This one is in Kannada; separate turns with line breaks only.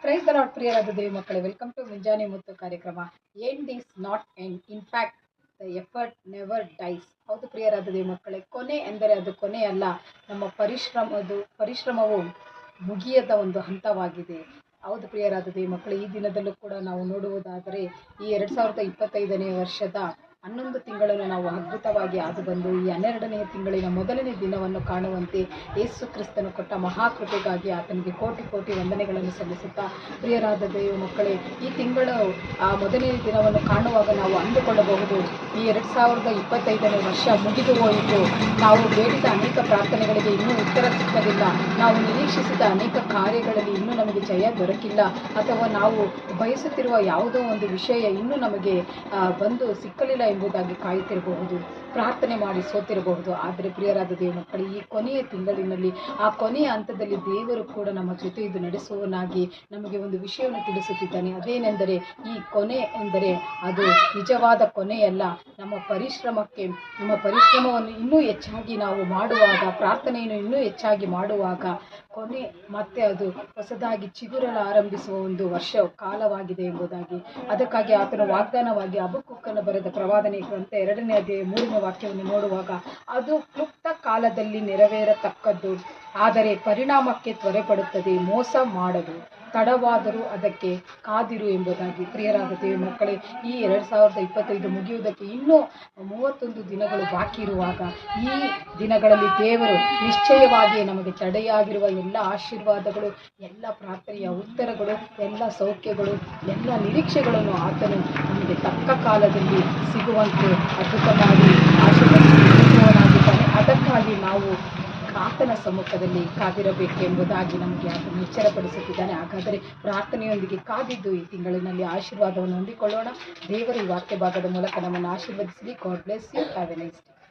Price the Lord. ಪ್ರಿಯರಾದ ದೇವಿ ಮಕ್ಕಳೇ, ವೆಲ್ಕಮ್ ಟು ಮುಂಜಾನೆ ಮುತ್ತು ಕಾರ್ಯಕ್ರಮ. End is not end, in fact the effort never dies. ಹೌದು ಪ್ರಿಯರಾದ ದೇವಿ ಮಕ್ಕಳೇ, ಕೊನೆ ಎಂದರೆ ಅದು ಕೊನೆ ಅಲ್ಲ, ನಮ್ಮ ಪರಿಶ್ರಮವು ಮುಗಿಯದ ಒಂದು ಹಂತವಾಗಿದೆ. ಹೌದು ಪ್ರಿಯರಾದ ದೇವಿ ಮಕ್ಕಳೇ, ಈ ದಿನದಲ್ಲೂ ಕೂಡ ನಾವು ನೋಡುವುದಾದರೆ ಈ 2025ನೇ ವರ್ಷದ 11 ತಿಂಗಳನ್ನು ನಾವು ಅದ್ಭುತವಾಗಿ ಹಾದು ಬಂದು ಈ 12ನೇ ತಿಂಗಳಿನ ಮೊದಲನೇ ದಿನವನ್ನು ಕಾಣುವಂತೆ ಯೇಸು ಕ್ರಿಸ್ತನು ಕೊಟ್ಟ ಮಹಾಕೃಪೆಗಾಗಿ ಆತನಿಗೆ ಕೋಟಿ ಕೋಟಿ ವಂದನೆಗಳನ್ನು ಸಲ್ಲಿಸುತ್ತಾ, ಪ್ರಿಯರಾದ ದೇವ ಮಕ್ಕಳೇ, ಈ ತಿಂಗಳು ಆ ಮೊದಲನೇ ದಿನವನ್ನು ಕಾಣುವಾಗ ನಾವು ಅಂದುಕೊಳ್ಳಬಹುದು, ಈ 2025ನೇ ವರ್ಷ ಮುಗಿದು ಹೋಯಿತು, ನಾವು ಬೇಡಿದ ಅನೇಕ ಪ್ರಾರ್ಥನೆಗಳಿಗೆ ಇನ್ನೂ ಉತ್ತರ ಸಿಕ್ಕಲಿಲ್ಲ, ನಾವು ನಿರೀಕ್ಷಿಸಿದ ಅನೇಕ ಕಾರ್ಯಗಳಲ್ಲಿ ಇನ್ನೂ ನಮಗೆ ಜಯ ದೊರಕಿಲ್ಲ, ಅಥವಾ ನಾವು ಬಯಸುತ್ತಿರುವ ಯಾವುದೋ ಒಂದು ವಿಷಯ ಇನ್ನೂ ನಮಗೆ ಬಂದು ಸಿಕ್ಕಲಿಲ್ಲ ಎಂಬುದಾಗಿ ಕಾಯುತ್ತಿರಬಹುದು, ಪ್ರಾರ್ಥನೆ ಮಾಡಿ ಸೋತಿರಬಹುದು. ಆದರೆ ಪ್ರಿಯರಾದ ದೇವ ಮಕ್ಕಳು, ಈ ಕೊನೆಯ ತಿಂಗಳಿನಲ್ಲಿ, ಆ ಕೊನೆಯ ಹಂತದಲ್ಲಿ ದೇವರು ಕೂಡ ನಮ್ಮ ಜೊತೆ ಇದು ನಡೆಸುವನಾಗಿ ನಮಗೆ ಒಂದು ವಿಷಯವನ್ನು ತಿಳಿಸುತ್ತಿದ್ದಾನೆ. ಅದೇನೆಂದರೆ, ಈ ಕೊನೆ ಎಂದರೆ ಅದು ನಿಜವಾದ ಕೊನೆಯಲ್ಲ. ನಮ್ಮ ಪರಿಶ್ರಮವನ್ನು ಇನ್ನೂ ಹೆಚ್ಚಾಗಿ ನಾವು ಮಾಡುವಾಗ, ಪ್ರಾರ್ಥನೆಯನ್ನು ಇನ್ನೂ ಹೆಚ್ಚಾಗಿ ಮಾಡುವಾಗ ಕೊನೆ ಮತ್ತೆ ಅದು ಹೊಸದಾಗಿ ಚಿಗುರಲು ಆರಂಭಿಸುವ ಒಂದು ವರ್ಷ ಕಾಲವಾಗಿದೆ ಎಂಬುದಾಗಿ, ಅದಕ್ಕಾಗಿ ಆತನ ವಾಗ್ದಾನವಾಗಿ ಹಬಕ್ಕೂಕನು ಬರೆದ ಪ್ರವಾದನೆ ಗ್ರಂಥ 2ನೇ ಅಧ್ಯಾಯ 3ನೇ ವಾಕ್ಯವನ್ನು ನೋಡುವಾಗ, ಅದು ಕ್ಲುಪ್ತ ಕಾಲದಲ್ಲಿ ನೆರವೇರತಕ್ಕದ್ದು, ಆದರೆ ಪರಿಣಾಮಕ್ಕೆ ತ್ವರೆಪಡುತ್ತದೆ, ಮೋಸ ಮಾಡದು, ತಡವಾದರೂ ಅದಕ್ಕೆ ಕಾದಿರು ಎಂಬುದಾಗಿ. ಪ್ರಿಯರಾದ ದೇವ ಮಕ್ಕಳೇ, ಈ 2025 ಮುಗಿಯುವುದಕ್ಕೆ ಇನ್ನೂ 31 ದಿನಗಳು ಬಾಕಿ ಇರುವಾಗ, ಈ ದಿನಗಳಲ್ಲಿ ದೇವರು ನಿಶ್ಚಯವಾಗಿ ನಮಗೆ ತಡೆಯಾಗಿರುವ ಎಲ್ಲ ಆಶೀರ್ವಾದಗಳು, ಎಲ್ಲ ಪ್ರಾರ್ಥನೆಯ ಉತ್ತರಗಳು, ಎಲ್ಲ ಸೌಖ್ಯಗಳು, ಎಲ್ಲ ನಿರೀಕ್ಷೆಗಳನ್ನು ಆತನು ನಮಗೆ ತಕ್ಕ ಕಾಲದಲ್ಲಿ ಸಿಗುವಂತೆ ಅದ್ಭುತವಾಗಿ ಆಶೀರ್ವದಿಸುವವನಾಗಿದ್ದಾನೆ. ಅದಕ್ಕಾಗಿ ನಾವು ಆತನ ಸಮ್ಮುಖದಲ್ಲಿ ಕಾದಿರಬೇಕೆಂಬುದಾಗಿ ನಮಗೆ ಆತನು ಎಚ್ಚರಪಡಿಸುತ್ತಿದ್ದಾನೆ. ಹಾಗಾದರೆ ಪ್ರಾರ್ಥನೆಯೊಂದಿಗೆ ಕಾದಿದ್ದು ಈ ತಿಂಗಳಿನಲ್ಲಿ ಆಶೀರ್ವಾದವನ್ನು ಹೊಂದಿಕೊಳ್ಳೋಣ. ದೇವರು ಈ ವಾಕ್ಯ ಭಾಗದ ಮೂಲಕ ನಮ್ಮನ್ನು ಆಶೀರ್ವದಿಸಲಿ. God bless you. Have a nice day.